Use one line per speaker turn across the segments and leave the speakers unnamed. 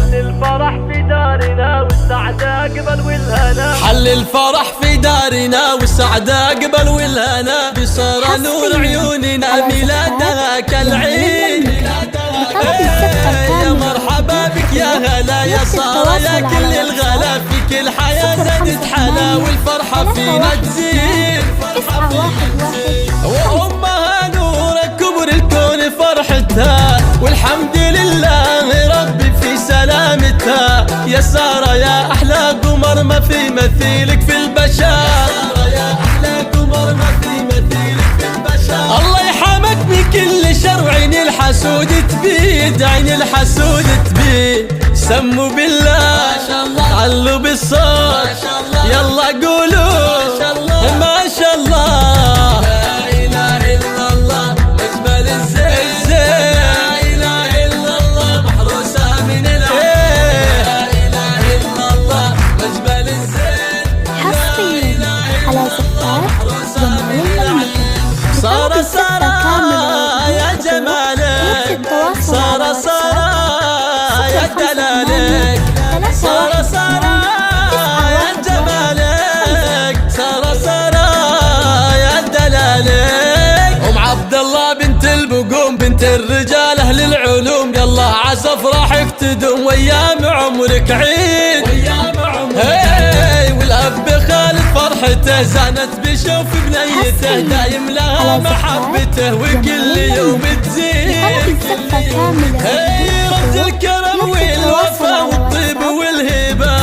حل الفرح في دارنا والسعادة قبل والهنا،
حل الفرح في دارنا والسعادة قبل والهنا، بصار نور عيوننا ميلادها كالعين. يا مرحبا بك يا هلا يا سارة يا كل الغلا، في كل حياة زادت حلا والفرحة فينا تزيد. وأمها نور كبر الكون فرحتها، والحمد لله ربي في سلامتها. يا سارة يا أحلى قمر ما في مثيلك في البشر، يا أحلى قمر ما في مثيلك في البشر. الله يحمك من كل شر وعين الحسود تبيد، عين الحسود تبيد. سموا بالله علوا بالصوت يلا قولوا ما شاء الله. لا إله إلا الله أجمل الزين، لا إله إلا الله محروسة من العين، لا إله إلا الله أجمل الزين.
حصريا على زفات جمال المملكة.
سارة سارة يا جمالك، سارة سارة يا دلالك، سارة سارة يا جمالك، سارة سارة يا دلالك. أم عبد الله بنت البقوم بنت الرجال أهل العلوم، يلا عسى افراحك تدوم وأيام عمرك عيد. والأب خالد فرحته زانت بشوف بنيته، دايم لها محبته وكل يوم تزيد. رمز الكرم والوفا والطيب والهبة،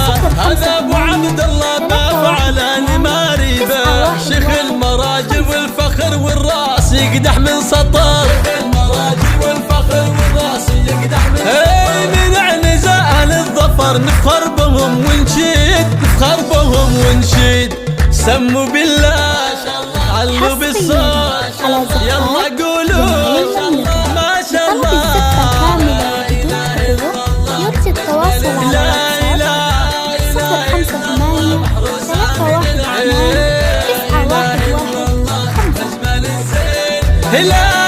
هذا ابو عبد الله بافعلان ما ريبه. شيخ المراجل والفخر والراس يقدح من سطر، المراجل والفخر والراس يقدح من سطر. من عنزة اهل الظفر نفخر بهم ونشيد، نفخر بهم ونشيد. سموا بالله علوا بالصوت يلا قولوا ما شاء الله.
يرجى التواصل على واتساب 058 311 911 5.
هلا